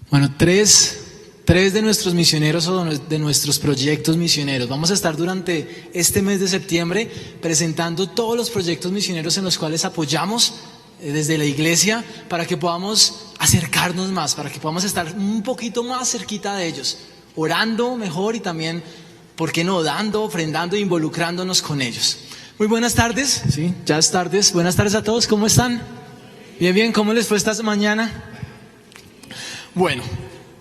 Bueno, tres de nuestros misioneros o de nuestros proyectos misioneros. Vamos a estar durante este mes de septiembre presentando todos los proyectos misioneros en los cuales apoyamos desde la iglesia para que podamos acercarnos más, para que podamos estar un poquito más cerquita de ellos, orando mejor y también, ¿por qué no?, dando, ofrendando e involucrándonos con ellos. Muy buenas tardes, sí, ya es tardes. Buenas tardes a todos, ¿cómo están? Bien, ¿cómo les fue esta mañana? Bueno,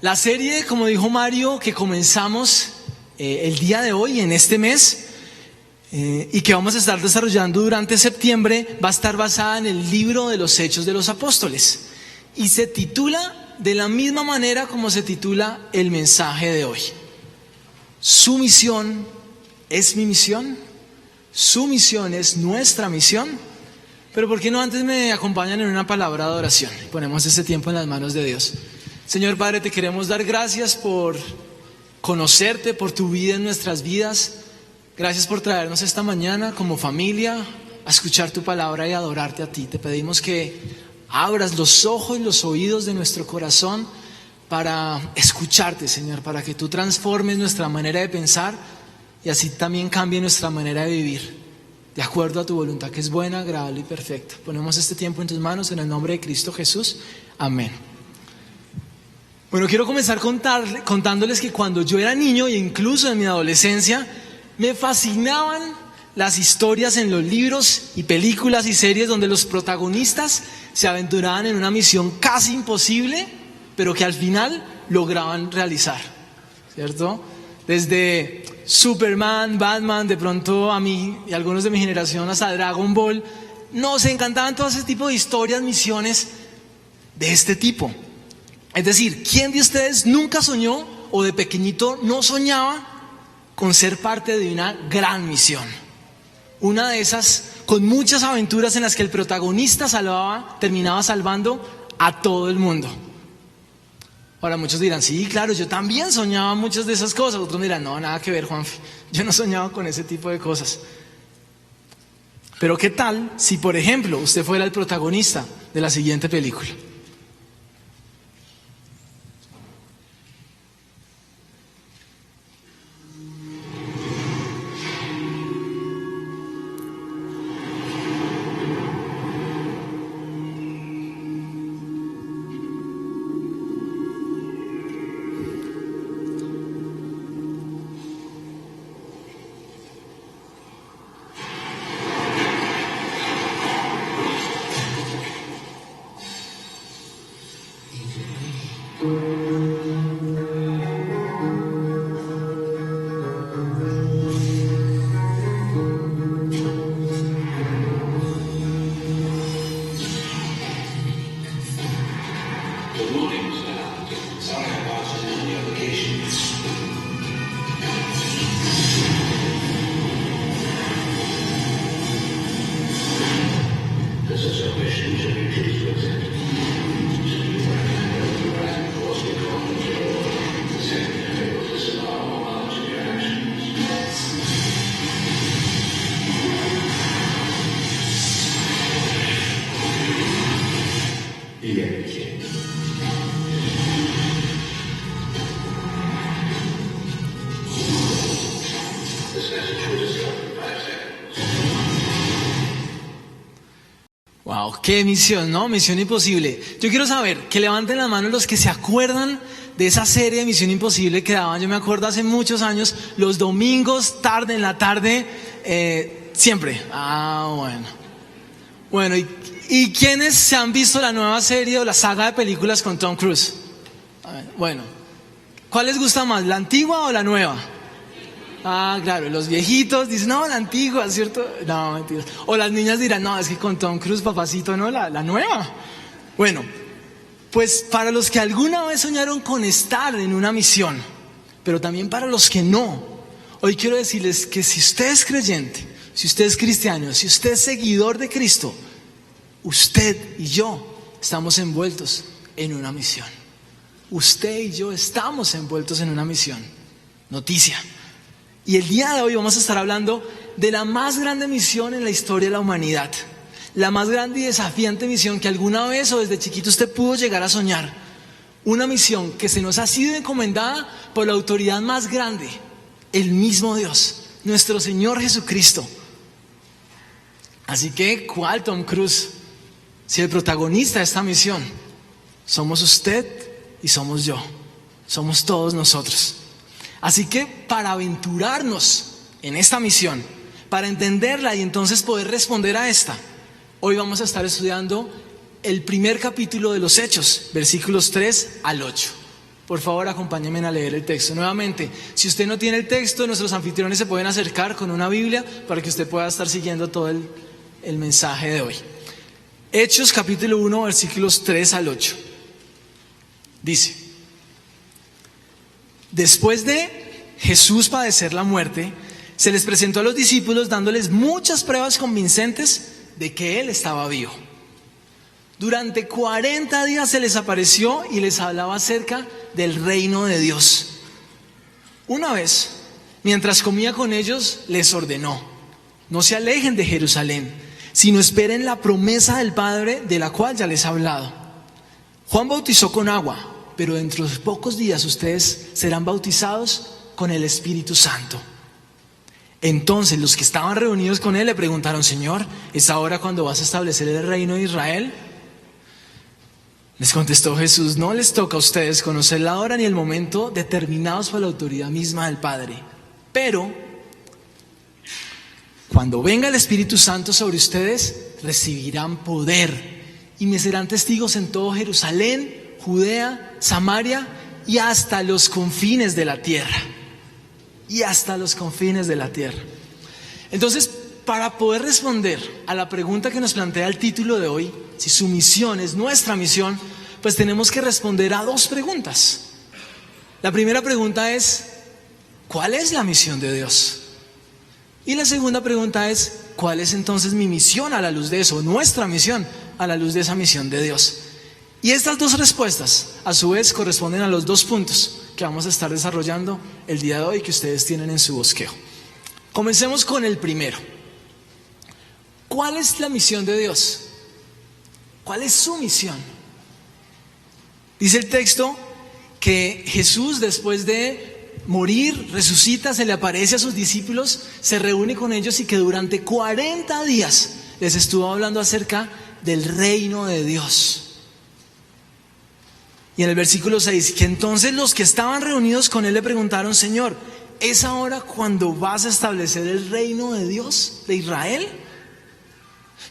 la serie, como dijo Mario, que comenzamos el día de hoy, en este mes, y que vamos a estar desarrollando durante septiembre, va a estar basada en el libro de los Hechos de los Apóstoles. Y se titula de la misma manera como se titula el mensaje de hoy. Su misión es mi misión, su misión es nuestra misión. Pero ¿por qué no antes me acompañan en una palabra de oración? Ponemos este tiempo en las manos de Dios. Señor Padre, te queremos dar gracias por conocerte, por tu vida en nuestras vidas. Gracias por traernos esta mañana como familia a escuchar tu palabra y a adorarte a ti. Te pedimos que abras los ojos y los oídos de nuestro corazón para escucharte, Señor, para que tú transformes nuestra manera de pensar y así también cambie nuestra manera de vivir, de acuerdo a tu voluntad que es buena, agradable y perfecta. Ponemos este tiempo en tus manos en el nombre de Cristo Jesús. Amén. Bueno, quiero comenzar contándoles que cuando yo era niño e incluso en mi adolescencia, me fascinaban las historias en los libros y películas y series donde los protagonistas se aventuraban en una misión casi imposible, pero que al final lograban realizar, ¿cierto? Desde Superman, Batman, de pronto a mí y a algunos de mi generación hasta Dragon Ball, nos encantaban todo ese tipo de historias, misiones de este tipo. Es decir, ¿quién de ustedes nunca soñó o de pequeñito no soñaba con ser parte de una gran misión? Una de esas con muchas aventuras en las que el protagonista terminaba salvando a todo el mundo. Ahora muchos dirán, sí, claro, yo también soñaba muchas de esas cosas. Otros dirán, no, nada que ver, Juanfe, yo no soñaba con ese tipo de cosas. Pero ¿qué tal si, por ejemplo, usted fuera el protagonista de la siguiente película? Wow, qué misión, ¿no? Misión Imposible. Yo quiero saber, que levanten la mano los que se acuerdan de esa serie de Misión Imposible que daban. Yo me acuerdo hace muchos años, los domingos, tarde, en la tarde, siempre. Bueno. Bueno, ¿y quiénes se han visto la nueva serie o la saga de películas con Tom Cruise? Bueno, ¿cuál les gusta más, la antigua o la nueva? Claro, los viejitos dicen, no, la antigua, ¿cierto? No, mentira. O las niñas dirán, no, es que con Tom Cruise, papacito, no, la nueva. Bueno, pues para los que alguna vez soñaron con estar en una misión, pero también para los que no, hoy quiero decirles que si usted es creyente, si usted es cristiano, si usted es seguidor de Cristo, usted y yo estamos envueltos en una misión. Usted y yo estamos envueltos en una misión. Noticia. Y el día de hoy vamos a estar hablando de la más grande misión en la historia de la humanidad. La más grande y desafiante misión que alguna vez o desde chiquito usted pudo llegar a soñar. una misión que se nos ha sido encomendada por la autoridad más grande, el mismo Dios, nuestro Señor Jesucristo. Así que, ¿cuál Tom Cruise? Si el protagonista de esta misión somos usted y somos yo, somos todos nosotros. Así que para aventurarnos en esta misión, para entenderla y entonces poder responder a esta, hoy vamos a estar estudiando el primer capítulo de los Hechos, versículos 3 al 8. Por favor, acompáñenme a leer el texto. Nuevamente, si usted no tiene el texto, nuestros anfitriones se pueden acercar con una Biblia para que usted pueda estar siguiendo todo el mensaje de hoy. Hechos capítulo 1, versículos 3 al 8. Dice: después de Jesús padecer la muerte, se les presentó a los discípulos dándoles muchas pruebas convincentes de que Él estaba vivo. Durante 40 días se les apareció y les hablaba acerca del reino de Dios. Una vez, mientras comía con ellos, les ordenó: no se alejen de Jerusalén, sino esperen la promesa del Padre, de la cual ya les he hablado. Juan bautizó con agua, pero dentro de pocos días ustedes serán bautizados con el Espíritu Santo. Entonces los que estaban reunidos con él le preguntaron: Señor, ¿es ahora cuando vas a establecer el reino de Israel? Les contestó Jesús: no les toca a ustedes conocer la hora ni el momento determinados por la autoridad misma del Padre. Pero cuando venga el Espíritu Santo sobre ustedes, recibirán poder y me serán testigos en todo Jerusalén, Judea, Samaria y hasta los confines de la tierra. Y hasta los confines de la tierra. Entonces, para poder responder a la pregunta que nos plantea el título de hoy, si su misión es nuestra misión, pues tenemos que responder a dos preguntas. La primera pregunta es: ¿cuál es la misión de Dios? Y la segunda pregunta es: ¿cuál es entonces mi misión a la luz de eso? Nuestra misión a la luz de esa misión de Dios. Y estas dos respuestas, a su vez, corresponden a los dos puntos que vamos a estar desarrollando el día de hoy, que ustedes tienen en su bosquejo. Comencemos con el primero. ¿Cuál es la misión de Dios? ¿Cuál es su misión? Dice el texto que Jesús, después de morir, resucita, se le aparece a sus discípulos, se reúne con ellos y que durante 40 días les estuvo hablando acerca del reino de Dios. Y en el versículo 6, que entonces los que estaban reunidos con él le preguntaron: Señor, ¿es ahora cuando vas a establecer el reino de Dios, de Israel?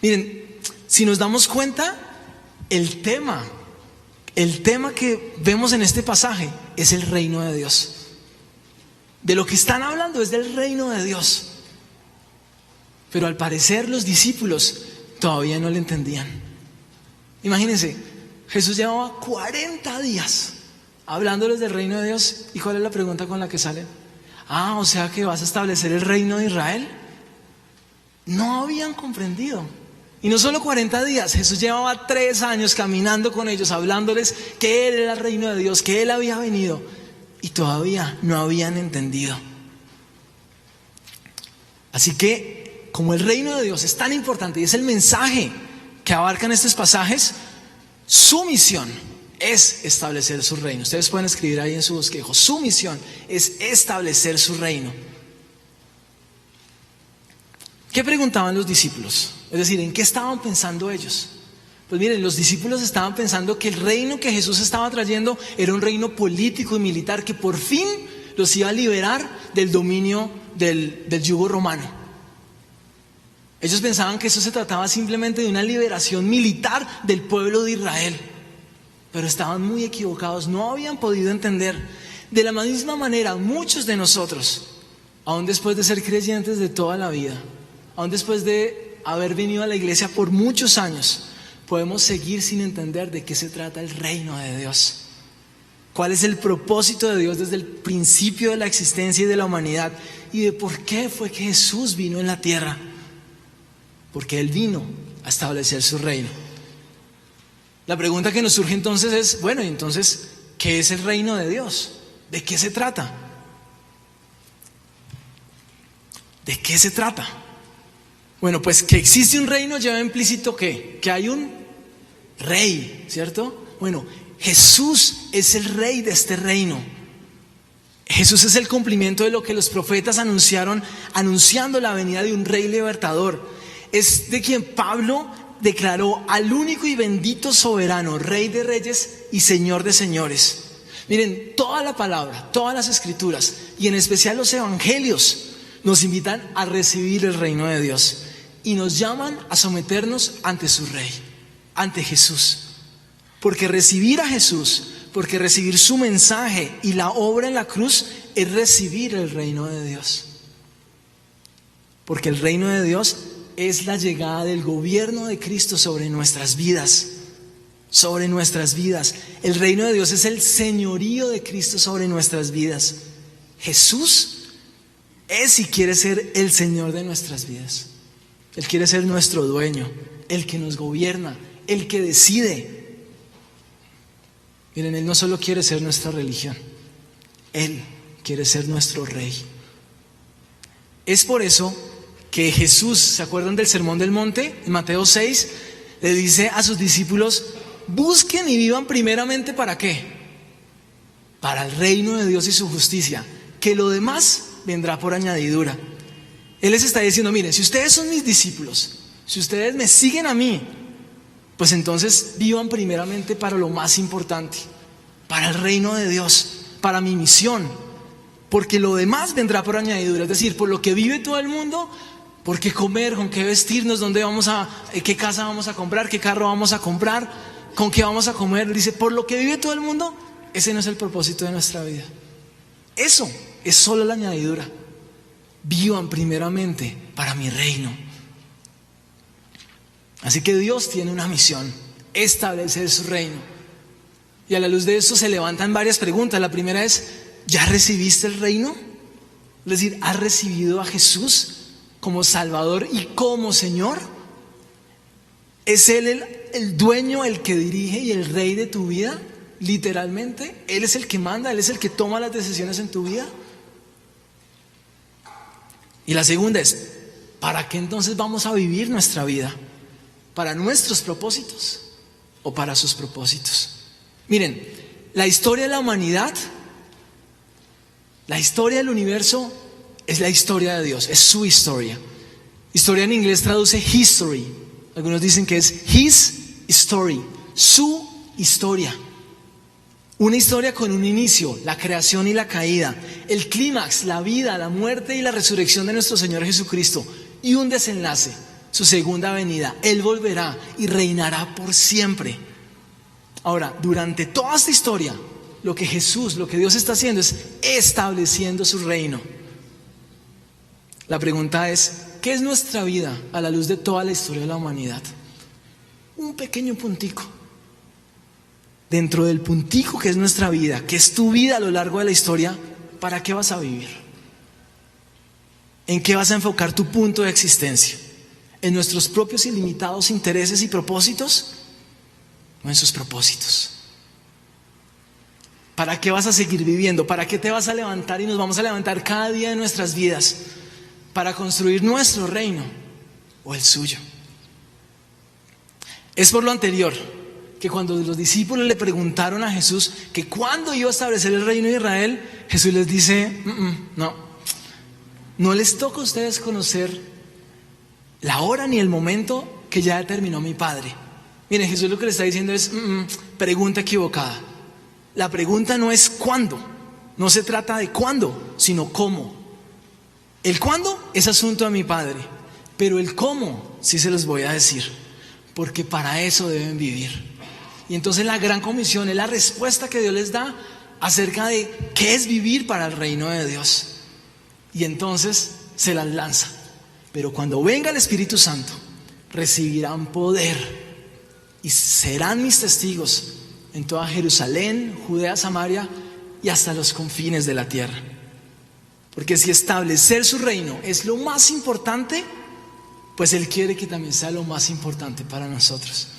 Miren, si nos damos cuenta, el tema que vemos en este pasaje es el reino de Dios. De lo que están hablando es del reino de Dios. Pero al parecer los discípulos todavía no le entendían. Imagínense, Jesús llevaba 40 días hablándoles del reino de Dios. ¿Y cuál es la pregunta con la que salen? O sea que vas a establecer el reino de Israel. No habían comprendido. Y no solo 40 días, Jesús llevaba 3 años caminando con ellos, hablándoles que Él era el reino de Dios, que Él había venido. Y todavía no habían entendido. Así que, como el reino de Dios es tan importante y es el mensaje que abarcan estos pasajes, su misión es establecer su reino. Ustedes pueden escribir ahí en su bosquejo: su misión es establecer su reino. ¿Qué preguntaban los discípulos? Es decir, ¿en qué estaban pensando ellos? Pues miren, los discípulos estaban pensando que el reino que Jesús estaba trayendo era un reino político y militar que por fin los iba a liberar del dominio del yugo romano. Ellos pensaban que eso se trataba simplemente de una liberación militar del pueblo de Israel. Pero estaban muy equivocados, no habían podido entender. De la misma manera, muchos de nosotros, aún después de ser creyentes de toda la vida, aún después de haber venido a la iglesia por muchos años, podemos seguir sin entender de qué se trata el reino de Dios. ¿Cuál es el propósito de Dios desde el principio de la existencia y de la humanidad? Y de por qué fue que Jesús vino en la tierra. Porque Él vino a establecer su reino. La pregunta que nos surge entonces es: bueno, ¿y entonces qué es el reino de Dios? ¿De qué se trata? ¿De qué se trata? Bueno, pues que existe un reino lleva implícito ¿qué? Que hay un rey, ¿cierto? Bueno, Jesús es el rey de este reino. Jesús es el cumplimiento de lo que los profetas anunciaron, anunciando la venida de un rey libertador. Es de quien Pablo declaró al único y bendito soberano, Rey de reyes y Señor de señores. Miren, toda la palabra, todas las escrituras y en especial los evangelios nos invitan a recibir el reino de Dios y nos llaman a someternos ante su Rey, ante Jesús. Porque recibir a Jesús, porque recibir su mensaje y la obra en la cruz es recibir el reino de Dios. Porque el reino de Dios es la llegada del gobierno de Cristo sobre nuestras vidas. Sobre nuestras vidas. El reino de Dios es el señorío de Cristo sobre nuestras vidas. Jesús es y quiere ser el Señor de nuestras vidas. Él quiere ser nuestro dueño, el que nos gobierna, el que decide. Miren, Él no solo quiere ser nuestra religión, Él quiere ser nuestro Rey. Es por eso que Jesús, ¿se acuerdan del Sermón del Monte? En Mateo 6, le dice a sus discípulos: busquen y vivan primeramente ¿para qué? Para el reino de Dios y su justicia, que lo demás vendrá por añadidura. Él les está diciendo: miren, si ustedes son mis discípulos, si ustedes me siguen a mí, pues entonces vivan primeramente para lo más importante, para el reino de Dios, para mi misión, porque lo demás vendrá por añadidura. Es decir, por lo que vive todo el mundo, por qué comer, con qué vestirnos, dónde vamos a, qué casa vamos a comprar, qué carro vamos a comprar, con qué vamos a comer. Dice, por lo que vive todo el mundo, ese no es el propósito de nuestra vida. Eso es solo la añadidura. Vivan primeramente para mi reino. Así que Dios tiene una misión: establecer su reino. Y a la luz de eso se levantan varias preguntas. La primera es: ¿ya recibiste el reino? Es decir, ¿has recibido a Jesús como Salvador y como Señor? ¿Es Él el dueño, el que dirige y el rey de tu vida? Literalmente, Él es el que manda, Él es el que toma las decisiones en tu vida. Y la segunda es: ¿para qué entonces vamos a vivir nuestra vida? ¿Para nuestros propósitos o para sus propósitos? Miren, la historia de la humanidad, la historia del universo, es la historia de Dios, es su historia. Historia en inglés traduce history. Algunos dicen que es his story, su historia. Una historia con un inicio, la creación y la caída, el clímax, la vida, la muerte y la resurrección de nuestro Señor Jesucristo, y un desenlace, su segunda venida. Él volverá y reinará por siempre. Ahora, durante toda esta historia, lo que Dios está haciendo es estableciendo su reino. La pregunta es: ¿qué es nuestra vida a la luz de toda la historia de la humanidad? Un pequeño puntico. Dentro del puntico que es nuestra vida, que es tu vida a lo largo de la historia, ¿para qué vas a vivir? ¿En qué vas a enfocar tu punto de existencia? ¿En nuestros propios ilimitados intereses y propósitos? ¿O en sus propósitos? ¿Para qué vas a seguir viviendo? ¿Para qué te vas a levantar y nos vamos a levantar cada día de nuestras vidas? ¿Para construir nuestro reino o el suyo? Es por lo anterior que cuando los discípulos le preguntaron a Jesús que cuándo iba a establecer el reino de Israel, Jesús les dice: no les toca a ustedes conocer la hora ni el momento que ya determinó mi Padre. Miren, Jesús lo que le está diciendo es: pregunta equivocada. La pregunta no es cuándo, no se trata de cuándo, sino cómo. El cuándo es asunto de mi Padre, pero el cómo sí se los voy a decir, porque para eso deben vivir. Y entonces la gran comisión es la respuesta que Dios les da acerca de qué es vivir para el reino de Dios. Y entonces se las lanza: pero cuando venga el Espíritu Santo, recibirán poder y serán mis testigos en toda Jerusalén, Judea, Samaria y hasta los confines de la tierra. Porque si establecer su reino es lo más importante, pues Él quiere que también sea lo más importante para nosotros.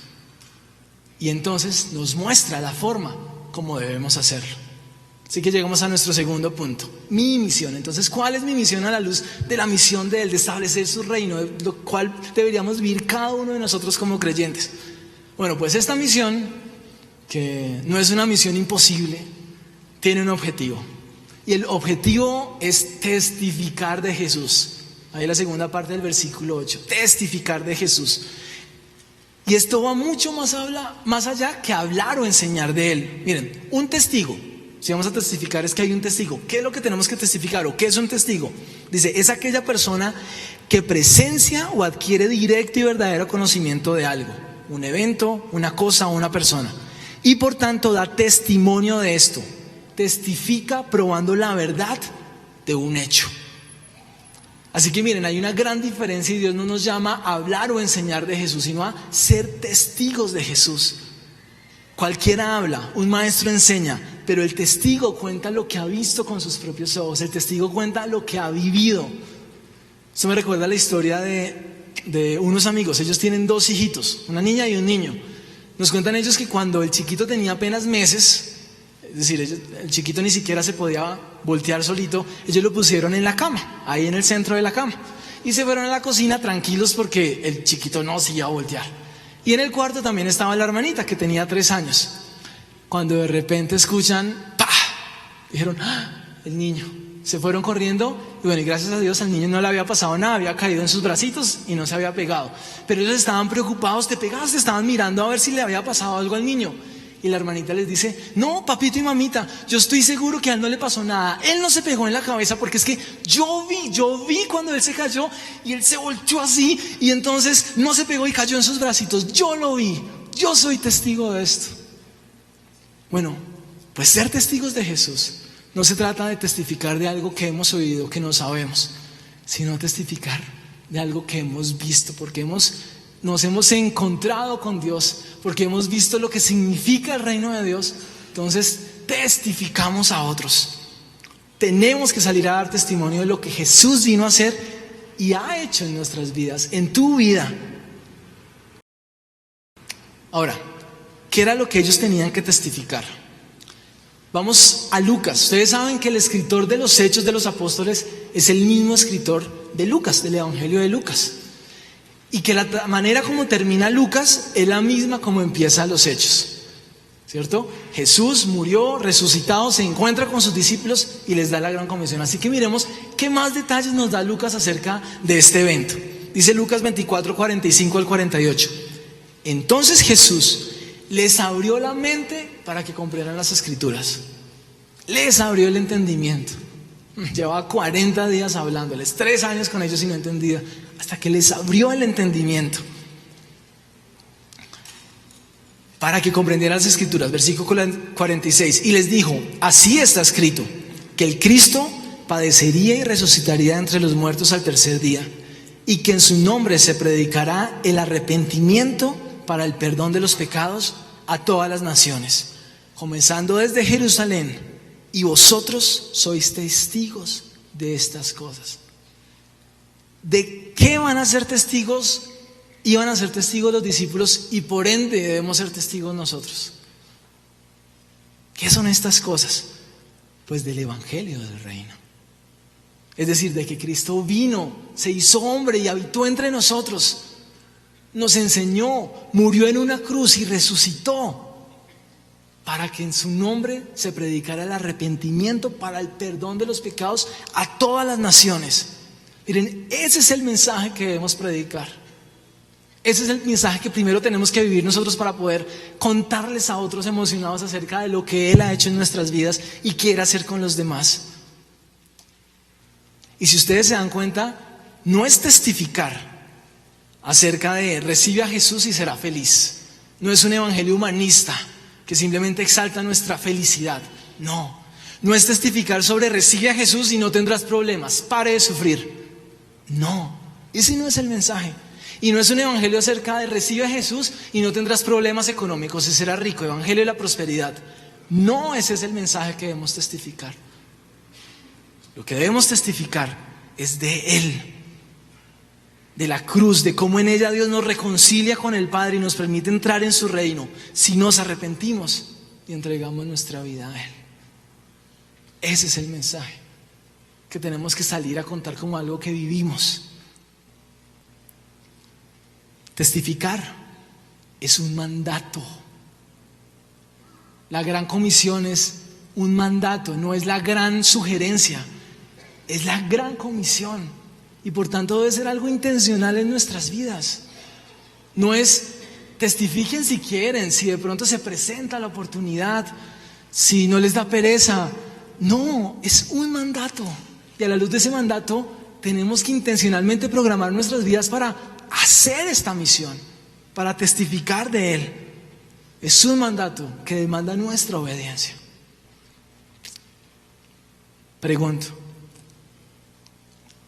Y entonces nos muestra la forma como debemos hacerlo. Así que llegamos a nuestro segundo punto: mi misión. Entonces, ¿cuál es mi misión a la luz de la misión de Él, de establecer su reino, de lo cual deberíamos vivir cada uno de nosotros como creyentes? Bueno, pues esta misión que no es una misión imposible, tiene un objetivo. Y el objetivo es testificar de Jesús. Ahí la segunda parte del versículo 8, testificar de Jesús. Y esto va mucho más allá que hablar o enseñar de Él. Miren, un testigo, si vamos a testificar es que hay un testigo. ¿Qué es lo que tenemos que testificar o qué es un testigo? Dice, es aquella persona que presencia o adquiere directo y verdadero conocimiento de algo, un evento, una cosa o una persona. Y por tanto da testimonio de esto. Testifica probando la verdad de un hecho. Así que miren, hay una gran diferencia y Dios no nos llama a hablar o enseñar de Jesús, sino a ser testigos de Jesús. Cualquiera habla, un maestro enseña, pero el testigo cuenta lo que ha visto con sus propios ojos, el testigo cuenta lo que ha vivido. Esto me recuerda la historia de unos amigos. Ellos tienen 2 hijitos, una niña y un niño. Nos cuentan ellos que cuando el chiquito tenía apenas meses, es decir, el chiquito ni siquiera se podía voltear solito, ellos lo pusieron en la cama, ahí en el centro de la cama, y se fueron a la cocina tranquilos porque el chiquito no se iba a voltear. Y en el cuarto también estaba la hermanita que tenía 3 años. Cuando de repente escuchan ¡pah! Dijeron ¡ah! El niño. Se fueron corriendo y bueno, y gracias a Dios al niño no le había pasado nada, había caído en sus bracitos y no se había pegado. Pero ellos estaban preocupados, te pegaste, estaban mirando a ver si le había pasado algo al niño. Y la hermanita les dice, no, papito y mamita, yo estoy seguro que a él no le pasó nada. Él no se pegó en la cabeza porque es que yo vi cuando él se cayó y él se volteó así y entonces no se pegó y cayó en sus bracitos. Yo lo vi, yo soy testigo de esto. Bueno, pues ser testigos de Jesús no se trata de testificar de algo que hemos oído, que no sabemos, sino testificar de algo que hemos visto, porque nos hemos encontrado con Dios, porque hemos visto lo que significa el reino de Dios. Entonces testificamos a otros. Tenemos que salir a dar testimonio de lo que Jesús vino a hacer y ha hecho en nuestras vidas, en tu vida. Ahora, ¿qué era lo que ellos tenían que testificar? Vamos a Lucas. Ustedes saben que el escritor de los Hechos de los Apóstoles es el mismo escritor de Lucas, del Evangelio de Lucas. Y que la manera como termina Lucas es la misma como empieza los Hechos, ¿cierto? Jesús murió, resucitado, se encuentra con sus discípulos y les da la gran comisión. Así que miremos qué más detalles nos da Lucas acerca de este evento. Dice Lucas 24, 45 al 48. Entonces Jesús les abrió la mente para que comprendieran las Escrituras. Les abrió el entendimiento. Llevaba 40 días hablándoles, 3 años con ellos y no entendía, hasta que les abrió el entendimiento para que comprendieran las Escrituras. Versículo 46, y les dijo, así está escrito, que el Cristo padecería y resucitaría entre los muertos al tercer día, y que en su nombre se predicará el arrepentimiento para el perdón de los pecados a todas las naciones, comenzando desde Jerusalén. Y vosotros sois testigos de estas cosas. ¿De qué van a ser testigos? Iban a ser testigos los discípulos y por ende debemos ser testigos nosotros. ¿Qué son estas cosas? Pues del Evangelio del Reino. Es decir, de que Cristo vino, se hizo hombre y habitó entre nosotros. Nos enseñó, murió en una cruz y resucitó, para que en su nombre se predicara el arrepentimiento para el perdón de los pecados a todas las naciones. Miren, ese es el mensaje que debemos predicar. Ese es el mensaje que primero tenemos que vivir nosotros para poder contarles a otros emocionados acerca de lo que Él ha hecho en nuestras vidas y quiere hacer con los demás. Y si ustedes se dan cuenta, no es testificar acerca de recibe a Jesús y será feliz. No es un evangelio humanista que simplemente exalta nuestra felicidad. No es testificar sobre recibe a Jesús y no tendrás problemas, pare de sufrir. No, ese no es el mensaje. Y no es un evangelio acerca de recibe a Jesús y no tendrás problemas económicos y serás rico, evangelio de la prosperidad. No, ese es el mensaje que debemos testificar. Lo que debemos testificar es de Él, de la cruz, de cómo en ella Dios nos reconcilia con el Padre y nos permite entrar en su reino si nos arrepentimos y entregamos nuestra vida a Él. Ese es el mensaje que tenemos que salir a contar como algo que vivimos. Testificar es un mandato. La gran comisión es un mandato, no es la gran sugerencia, es la gran comisión. Y por tanto debe ser algo intencional en nuestras vidas. No es testifiquen si quieren, si de pronto se presenta la oportunidad, si no les da pereza. No, es un mandato. Y a la luz de ese mandato tenemos que intencionalmente programar nuestras vidas para hacer esta misión, para testificar de Él. Es un mandato que demanda nuestra obediencia. Pregunto,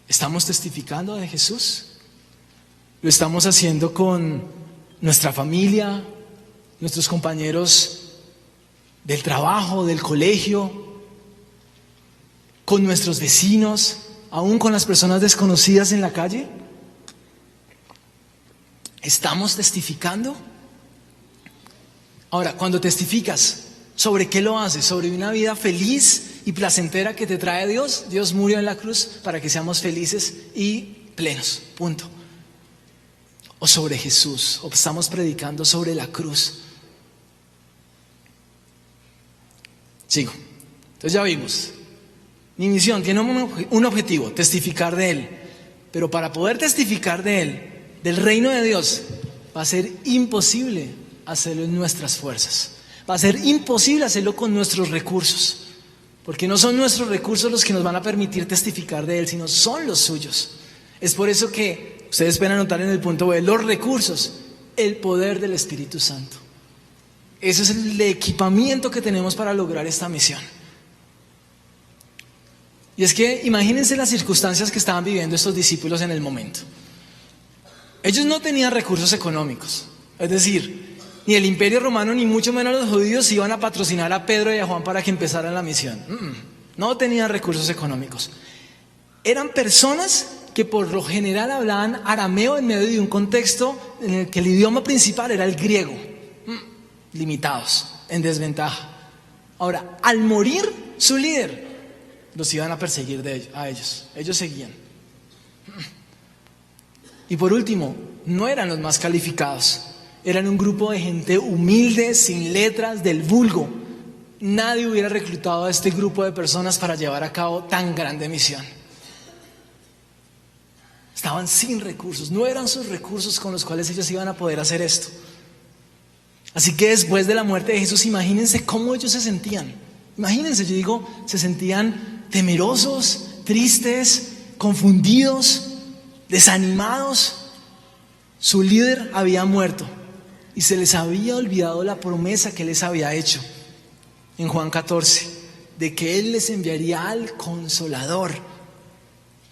¿estamos testificando de Jesús? ¿Lo estamos haciendo con nuestra familia, nuestros compañeros del trabajo, del colegio, con nuestros vecinos, aún con las personas desconocidas en la calle? ¿Estamos testificando? Ahora, cuando testificas, ¿sobre qué lo haces? ¿Sobre una vida feliz y placentera que te trae Dios? Dios murió en la cruz para que seamos felices y plenos, punto. ¿O sobre Jesús? ¿O estamos predicando sobre la cruz? Sigo. Entonces ya vimos. Mi misión tiene un objetivo, testificar de Él. Pero para poder testificar de Él, del reino de Dios, va a ser imposible hacerlo en nuestras fuerzas. Va a ser imposible hacerlo con nuestros recursos. Porque no son nuestros recursos los que nos van a permitir testificar de Él, sino son los suyos. Es por eso que ustedes pueden anotar en el punto B, los recursos, el poder del Espíritu Santo. Ese es el equipamiento que tenemos para lograr esta misión. Y es que imagínense las circunstancias que estaban viviendo estos discípulos en el momento. Ellos no tenían recursos económicos, es decir, ni el Imperio Romano ni mucho menos los judíos iban a patrocinar a Pedro y a Juan para que empezaran la misión. No tenían recursos económicos. Eran personas que por lo general hablaban arameo en medio de un contexto en el que el idioma principal era el griego. Limitados, en desventaja. Ahora, al morir su líder, los iban a perseguir a ellos. Ellos seguían. Y por último, no eran los más calificados. Eran un grupo de gente humilde, sin letras, del vulgo. Nadie hubiera reclutado a este grupo de personas para llevar a cabo tan grande misión. Estaban sin recursos, no eran sus recursos con los cuales ellos iban a poder hacer esto. Así que después de la muerte de Jesús, imagínense cómo ellos se sentían. Imagínense, yo digo, se sentían temerosos, tristes, confundidos, desanimados. Su líder había muerto y se les había olvidado la promesa que les había hecho en Juan 14, de que Él les enviaría al Consolador,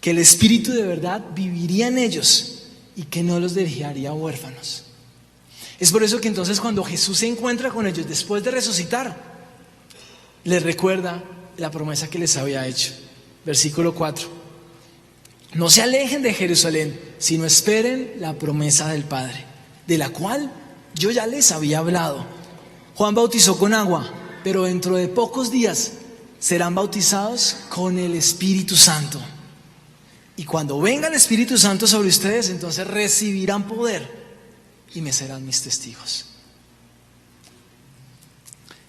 que el Espíritu de verdad viviría en ellos y que no los dejaría huérfanos. Es por eso que entonces cuando Jesús se encuentra con ellos después de resucitar, les recuerda la promesa que les había hecho. Versículo 4. No se alejen de Jerusalén, sino esperen la promesa del Padre, de la cual yo ya les había hablado. Juan bautizó con agua, pero dentro de pocos días serán bautizados con el Espíritu Santo. Y cuando venga el Espíritu Santo sobre ustedes, entonces recibirán poder y me serán mis testigos.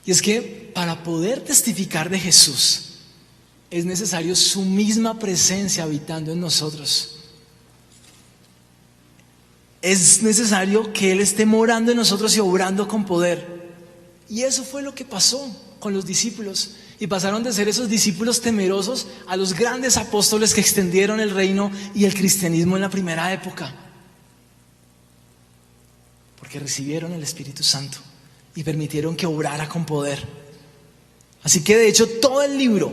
Y es que para poder testificar de Jesús es necesario su misma presencia habitando en nosotros. Es necesario que Él esté morando en nosotros y obrando con poder. Y eso fue lo que pasó con los discípulos. Y pasaron de ser esos discípulos temerosos a los grandes apóstoles que extendieron el reino y el cristianismo en la primera época. Porque recibieron el Espíritu Santo y permitieron que obrara con poder. Así que de hecho todo el libro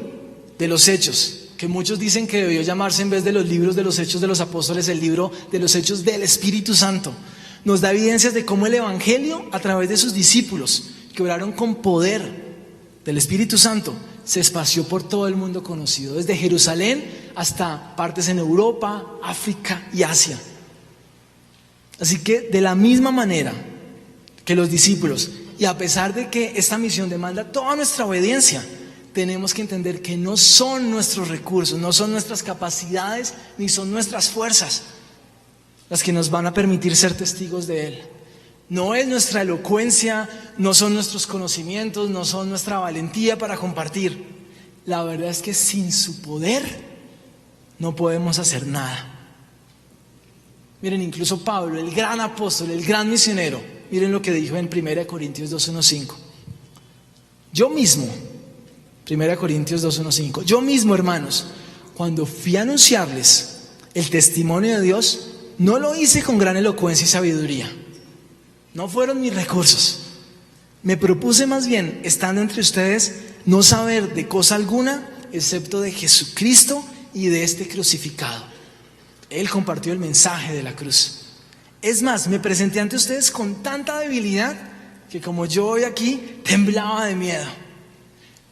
de los Hechos, que muchos dicen que debió llamarse en vez de los libros de los Hechos de los Apóstoles, el libro de los Hechos del Espíritu Santo, nos da evidencias de cómo el Evangelio, a través de sus discípulos, que obraron con poder del Espíritu Santo, se esparció por todo el mundo conocido, desde Jerusalén hasta partes en Europa, África y Asia. Así que de la misma manera que los discípulos, y a pesar de que esta misión demanda toda nuestra obediencia, tenemos que entender que no son nuestros recursos, no son nuestras capacidades, ni son nuestras fuerzas las que nos van a permitir ser testigos de Él. No es nuestra elocuencia, no son nuestros conocimientos, no son nuestra valentía para compartir. La verdad es que sin su poder no podemos hacer nada. Miren, incluso Pablo, el gran apóstol, el gran misionero, miren lo que dijo en 1 Corintios 2:1-5. Yo mismo, 1 Corintios 2:1-5, yo mismo, hermanos, cuando fui a anunciarles el testimonio de Dios, no lo hice con gran elocuencia y sabiduría. No fueron mis recursos. Me propuse más bien, estando entre ustedes, no saber de cosa alguna, excepto de Jesucristo y de este crucificado. Él compartió el mensaje de la cruz. Es más, me presenté ante ustedes con tanta debilidad que como yo hoy aquí, temblaba de miedo.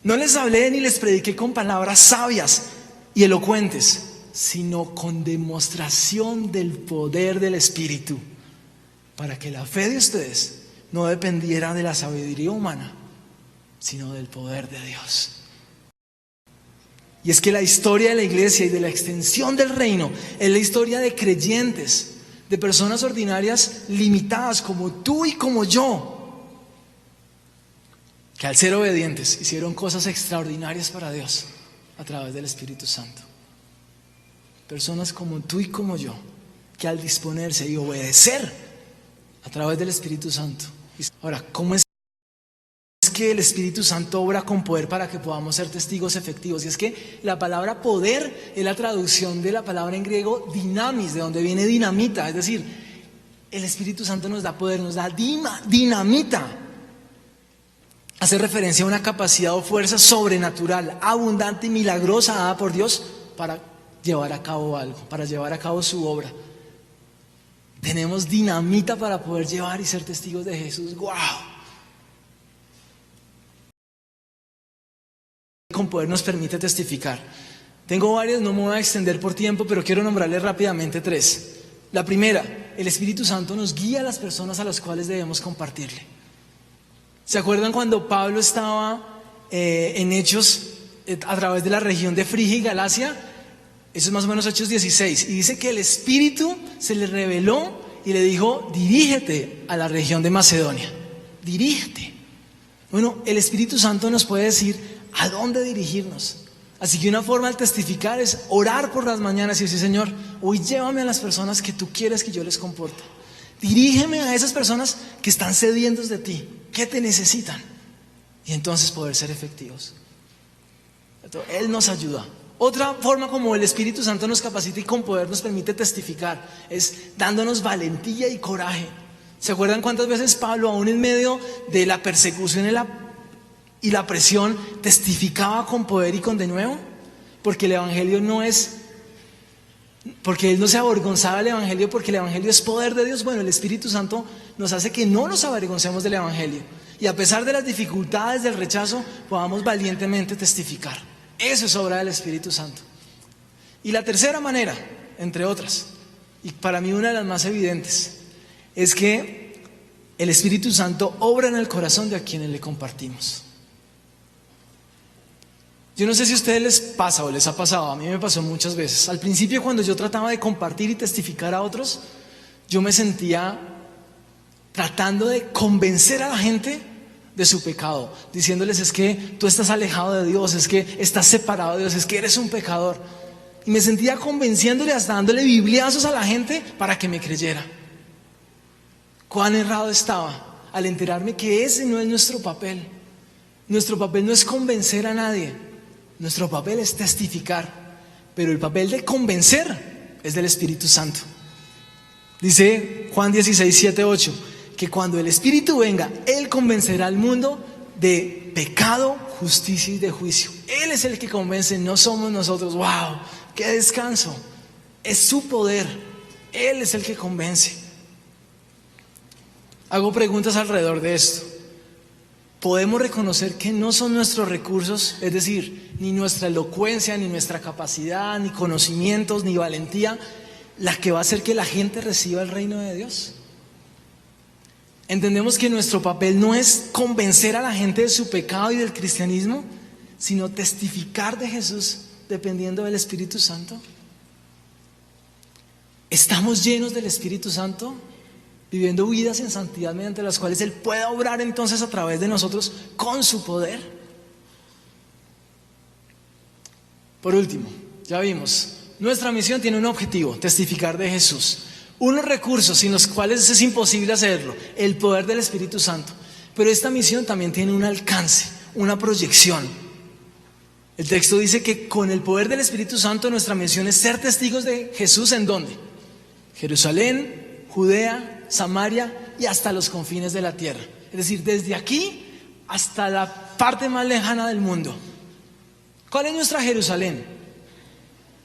No les hablé ni les prediqué con palabras sabias y elocuentes, sino con demostración del poder del Espíritu, para que la fe de ustedes no dependiera de la sabiduría humana, sino del poder de Dios. Y es que la historia de la iglesia y de la extensión del reino es la historia de creyentes, de personas ordinarias limitadas como tú y como yo, que al ser obedientes hicieron cosas extraordinarias para Dios a través del Espíritu Santo. Personas como tú y como yo, que al disponerse y obedecer a través del Espíritu Santo. Ahora, ¿cómo es que el Espíritu Santo obra con poder para que podamos ser testigos efectivos? Y es que la palabra poder es la traducción de la palabra en griego dinamis, de donde viene dinamita. Es decir, el Espíritu Santo nos da poder, nos da dinamita. Hace referencia a una capacidad o fuerza sobrenatural, abundante y milagrosa dada por Dios para llevar a cabo algo, para llevar a cabo su obra. Tenemos dinamita para poder llevar y ser testigos de Jesús. ¡Wow! Con poder nos permite testificar. Tengo varias, no me voy a extender por tiempo, pero quiero nombrarles rápidamente 3. La primera, el Espíritu Santo nos guía a las personas a las cuales debemos compartirle. ¿Se acuerdan cuando Pablo estaba en Hechos a través de la región de Frigia y Galacia? Eso es más o menos Hechos 16. Y dice que el Espíritu se le reveló y le dijo: dirígete a la región de Macedonia. Dirígete. Bueno, el Espíritu Santo nos puede decir a dónde dirigirnos. Así que una forma de testificar es orar por las mañanas y decir: Señor, hoy llévame a las personas que tú quieres que yo les comporte. Dirígeme a esas personas que están sedientos de ti, que te necesitan. Y entonces poder ser efectivos. Él nos ayuda. Otra forma como el Espíritu Santo nos capacita y con poder nos permite testificar es dándonos valentía y coraje. ¿Se acuerdan cuántas veces Pablo, aún en medio de la persecución y la presión, testificaba con poder y con denuedo? Porque el Evangelio porque él no se avergonzaba del Evangelio, porque el Evangelio es poder de Dios. Bueno, el Espíritu Santo nos hace que no nos avergoncemos del Evangelio y a pesar de las dificultades del rechazo podamos valientemente testificar. Eso es obra del Espíritu Santo. Y la tercera manera, entre otras, y para mí una de las más evidentes, es que el Espíritu Santo obra en el corazón de a quienes le compartimos. Yo no sé si a ustedes les pasa o les ha pasado, a mí me pasó muchas veces. Al principio, cuando yo trataba de compartir y testificar a otros, yo me sentía tratando de convencer a la gente de su pecado, diciéndoles: es que tú estás alejado de Dios, es que estás separado de Dios, es que eres un pecador. Y me sentía convenciéndole, hasta dándole bibliazos a la gente para que me creyera. Cuán errado estaba al enterarme que ese no es nuestro papel. Nuestro papel no es convencer a nadie, nuestro papel es testificar, pero el papel de convencer es del Espíritu Santo. Dice Juan 16, 7, 8, que cuando el Espíritu venga, Él convencerá al mundo de pecado, justicia y de juicio. Él es el que convence, no somos nosotros. ¡Wow! ¡Qué descanso! Es su poder. Él es el que convence. Hago preguntas alrededor de esto. Podemos reconocer que no son nuestros recursos, es decir, ni nuestra elocuencia, ni nuestra capacidad, ni conocimientos, ni valentía, la que va a hacer que la gente reciba el reino de Dios. Entendemos que nuestro papel no es convencer a la gente de su pecado y del cristianismo, sino testificar de Jesús dependiendo del Espíritu Santo. ¿Estamos llenos del Espíritu Santo? viviendo vidas en santidad mediante las cuales Él pueda obrar entonces a través de nosotros con su poder. Por último, ya vimos, nuestra misión tiene un objetivo: testificar de Jesús. Unos recursos sin los cuales es imposible hacerlo: el poder del Espíritu Santo. Pero esta misión también tiene un alcance, una proyección. El texto dice que con el poder del Espíritu Santo nuestra misión es ser testigos de Jesús. ¿En dónde? Jerusalén, Judea, Samaria y hasta los confines de la tierra. Es decir, desde aquí hasta la parte más lejana del mundo. ¿Cuál es nuestra Jerusalén?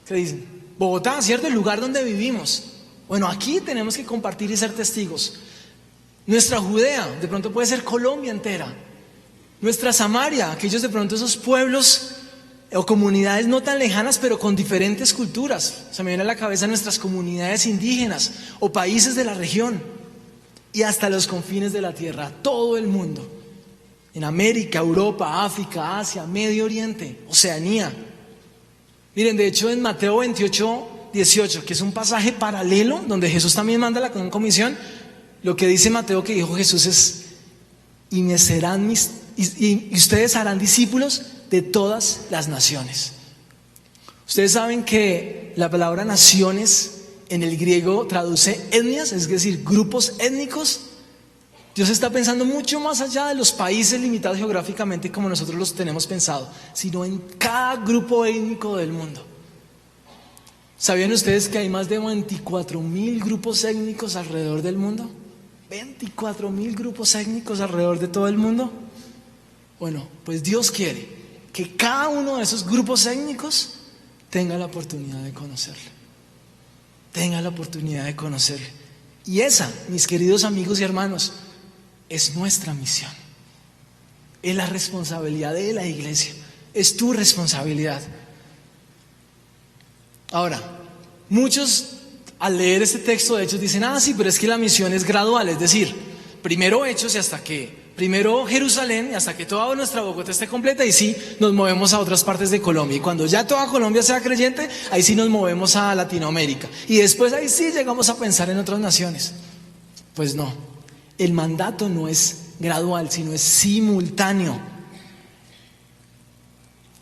¿Qué dicen? Bogotá, ¿cierto? El lugar donde vivimos. Bueno, aquí tenemos que compartir y ser testigos. Nuestra Judea, de pronto puede ser Colombia entera. Nuestra Samaria, aquellos de pronto esos pueblos o comunidades no tan lejanas pero con diferentes culturas. Se me viene a la cabeza nuestras comunidades indígenas o países de la región. Y hasta los confines de la tierra, todo el mundo. En América, Europa, África, Asia, Medio Oriente, Oceanía. Miren, de hecho en Mateo 28:18, que es un pasaje paralelo donde Jesús también manda la comisión, lo que dice Mateo que dijo Jesús es: y ustedes harán discípulos de todas las naciones. Ustedes saben que la palabra naciones en el griego traduce etnias, es decir, grupos étnicos. Dios está pensando mucho más allá de los países limitados geográficamente como nosotros los tenemos pensado, sino en cada grupo étnico del mundo. ¿Sabían ustedes que hay más de 24,000 grupos étnicos alrededor del mundo? 24,000 grupos étnicos alrededor de todo el mundo. Bueno, pues Dios quiere que cada uno de esos grupos étnicos tenga la oportunidad de conocerle. Tenga la oportunidad de conocerle. Y esa, mis queridos amigos y hermanos, es nuestra misión. Es la responsabilidad de la iglesia. Es tu responsabilidad. Ahora, muchos al leer este texto de Hechos dicen: sí, pero es que la misión es gradual. Es decir, primero Hechos primero Jerusalén y hasta que toda nuestra Bogotá esté completa, y sí nos movemos a otras partes de Colombia. Y cuando ya toda Colombia sea creyente, ahí sí nos movemos a Latinoamérica. Y después ahí sí llegamos a pensar en otras naciones. Pues no, el mandato no es gradual, sino es simultáneo.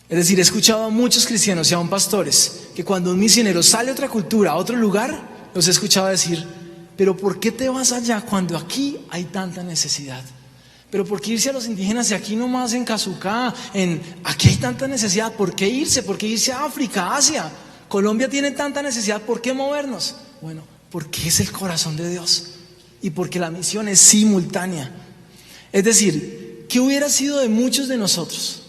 Es decir, he escuchado a muchos cristianos y aún pastores que cuando un misionero sale a otra cultura, a otro lugar, los he escuchado decir: pero ¿por qué te vas allá cuando aquí hay tanta necesidad? Pero ¿por qué irse a los indígenas si aquí nomás en Cazucá, aquí hay tanta necesidad? ¿Por qué irse? ¿Por qué irse a África, Asia? Colombia tiene tanta necesidad, ¿por qué movernos? Bueno, porque es el corazón de Dios y porque la misión es simultánea. Es decir, ¿qué hubiera sido de muchos de nosotros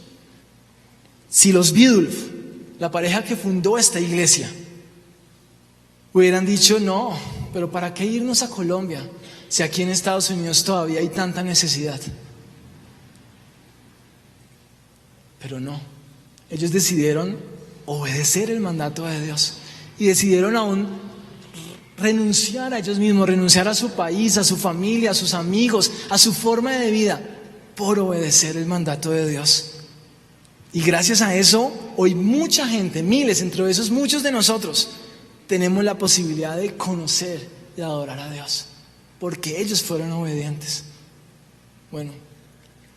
si los Bidulf, la pareja que fundó esta iglesia, hubieran dicho: no, pero ¿para qué irnos a Colombia si aquí en Estados Unidos todavía hay tanta necesidad? Pero no, ellos decidieron obedecer el mandato de Dios y decidieron aún renunciar a ellos mismos, renunciar a su país, a su familia, a sus amigos, a su forma de vida, por obedecer el mandato de Dios. Y gracias a eso, hoy mucha gente, miles, entre esos muchos de nosotros, tenemos la posibilidad de conocer y adorar a Dios, porque ellos fueron obedientes. Bueno,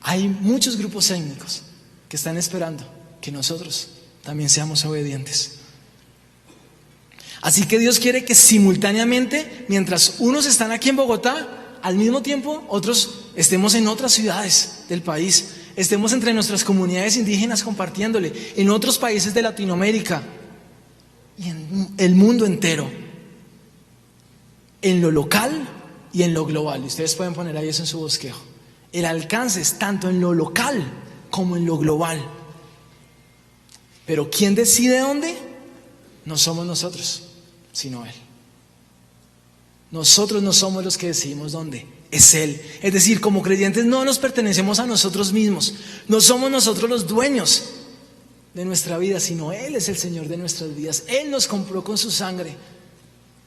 hay muchos grupos étnicos que están esperando que nosotros también seamos obedientes. Así que Dios quiere que simultáneamente, mientras unos están aquí en Bogotá, al mismo tiempo otros estemos en otras ciudades del país, estemos entre nuestras comunidades indígenas compartiéndole, en otros países de Latinoamérica y en el mundo entero, en lo local y en lo global. Ustedes pueden poner ahí eso en su bosquejo. El alcance es tanto en lo local como en lo global. Pero ¿quién decide dónde? No somos nosotros, sino Él. Nosotros no somos los que decidimos dónde, es Él. Es decir, como creyentes no nos pertenecemos a nosotros mismos, no somos nosotros los dueños de nuestra vida, sino Él es el Señor de nuestras vidas. Él nos compró con su sangre.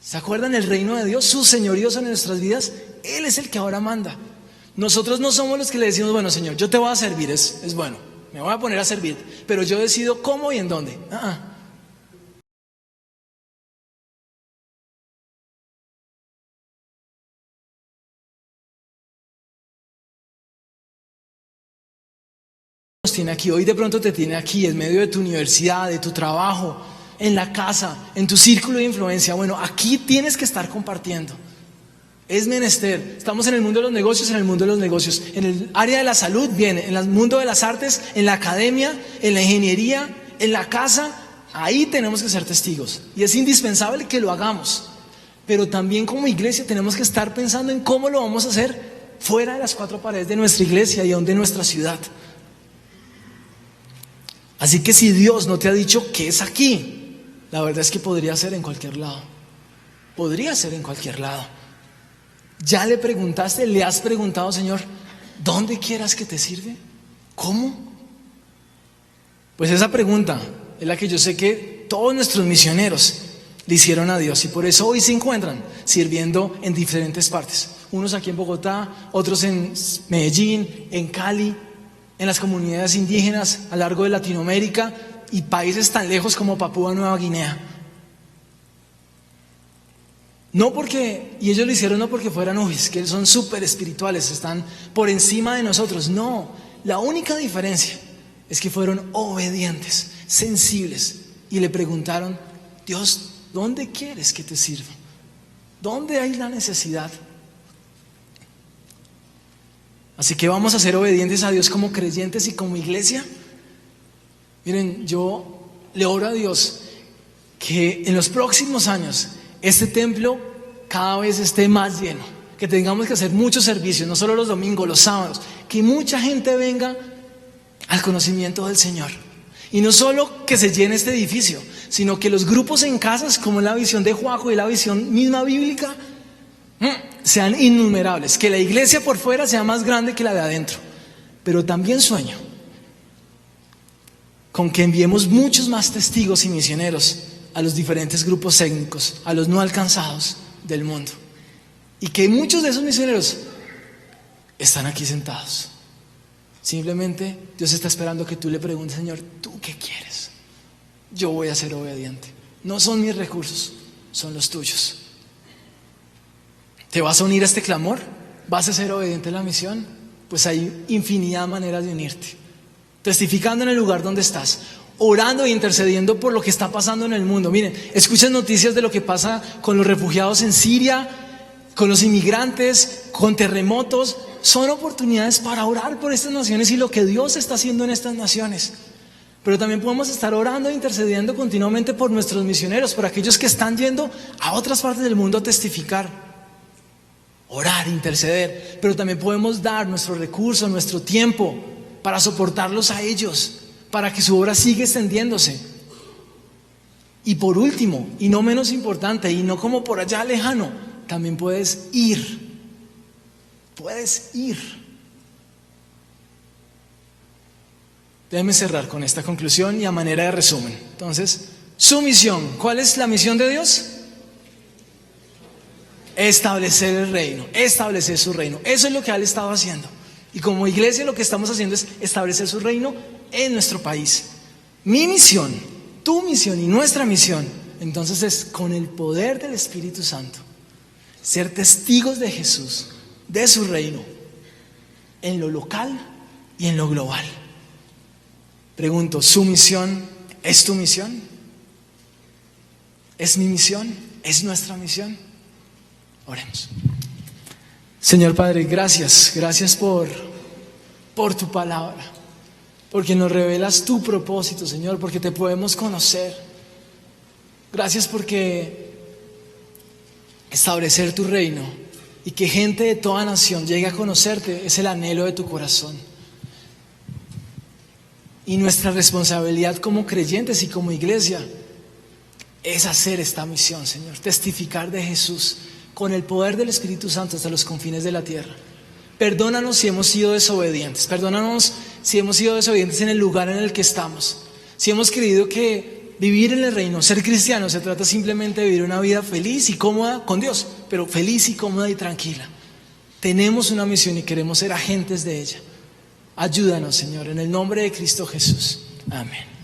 ¿Se acuerdan el reino de Dios? Su señorío sobre nuestras vidas. Él es el que ahora manda. Nosotros no somos los que le decimos: bueno, Señor, yo te voy a servir, es bueno, me voy a poner a servir, pero yo decido cómo y en dónde. tiene aquí, hoy de pronto te tiene aquí, en medio de tu universidad, de tu trabajo, en la casa, en tu círculo de influencia. Bueno, aquí tienes que estar compartiendo. Es menester. Estamos en el mundo de los negocios, en el mundo de los negocios. En el área de la salud, bien. En el mundo de las artes, en la academia, en la ingeniería, en la casa. Ahí tenemos que ser testigos. Y es indispensable que lo hagamos. Pero también como iglesia tenemos que estar pensando en cómo lo vamos a hacer fuera de las cuatro paredes de nuestra iglesia y aún de nuestra ciudad. Así que si Dios no te ha dicho que es aquí, la verdad es que podría ser en cualquier lado. Podría ser en cualquier lado. ¿Ya le preguntaste, le has preguntado, Señor, dónde quieras que te sirve? ¿Cómo? Pues esa pregunta es la que yo sé que todos nuestros misioneros le hicieron a Dios y por eso hoy se encuentran sirviendo en diferentes partes. Unos aquí en Bogotá, otros en Medellín, en Cali, en las comunidades indígenas a lo largo de Latinoamérica y países tan lejos como Papúa Nueva Guinea. No porque, y ellos lo hicieron no porque fueran ujis, que son súper espirituales, están por encima de nosotros. No, la única diferencia es que fueron obedientes, sensibles y le preguntaron: Dios, ¿dónde quieres que te sirva? ¿Dónde hay la necesidad? Así que vamos a ser obedientes a Dios como creyentes y como iglesia. Miren, yo le oro a Dios que en los próximos años este templo cada vez esté más lleno, que tengamos que hacer muchos servicios, no solo los domingos, los sábados, que mucha gente venga al conocimiento del Señor. Y no solo que se llene este edificio, sino que los grupos en casas, como la visión de Juaco y la visión misma bíblica, sean innumerables, que la iglesia por fuera sea más grande que la de adentro. Pero también sueño con que enviemos muchos más testigos y misioneros a los diferentes grupos étnicos, a los no alcanzados del mundo. Y que muchos de esos misioneros están aquí sentados. Simplemente Dios está esperando que tú le preguntes: Señor, ¿tú qué quieres? Yo voy a ser obediente. No son mis recursos, son los tuyos. ¿Te vas a unir a este clamor? ¿Vas a ser obediente a la misión? Pues hay infinidad de maneras de unirte. Testificando en el lugar donde estás, orando e intercediendo por lo que está pasando en el mundo. Miren, escuchen noticias de lo que pasa con los refugiados en Siria, con los inmigrantes, con terremotos. Son oportunidades para orar por estas naciones y lo que Dios está haciendo en estas naciones. Pero también podemos estar orando e intercediendo continuamente por nuestros misioneros, por aquellos que están yendo a otras partes del mundo a testificar. Orar, interceder, pero también podemos dar nuestros recursos, nuestro tiempo para soportarlos a ellos, para que su obra siga extendiéndose. Y por último, y no menos importante, y no como por allá lejano, también puedes ir. Puedes ir. Déjenme cerrar con esta conclusión y a manera de resumen. Entonces, su misión. ¿Cuál es la misión de Dios? Establecer el reino, establecer su reino. Eso es lo que Él estaba haciendo. Y como iglesia lo que estamos haciendo es establecer su reino en nuestro país. Mi misión, tu misión y nuestra misión, entonces es con el poder del Espíritu Santo, ser testigos de Jesús, de su reino, en lo local y en lo global. Pregunto, ¿su misión es tu misión? ¿Es mi misión? ¿Es nuestra misión? Oremos. Señor Padre, gracias por tu palabra, porque nos revelas tu propósito, Señor, porque te podemos conocer. Gracias porque establecer tu reino y que gente de toda nación llegue a conocerte es el anhelo de tu corazón. Y nuestra responsabilidad como creyentes y como iglesia es hacer esta misión, Señor, testificar de Jesús con el poder del Espíritu Santo hasta los confines de la tierra. Perdónanos si hemos sido desobedientes, perdónanos si hemos sido desobedientes en el lugar en el que estamos, si hemos creído que vivir en el reino, ser cristiano, se trata simplemente de vivir una vida feliz y cómoda con Dios, pero feliz y cómoda y tranquila. Tenemos una misión y queremos ser agentes de ella. Ayúdanos, Señor, en el nombre de Cristo Jesús. Amén.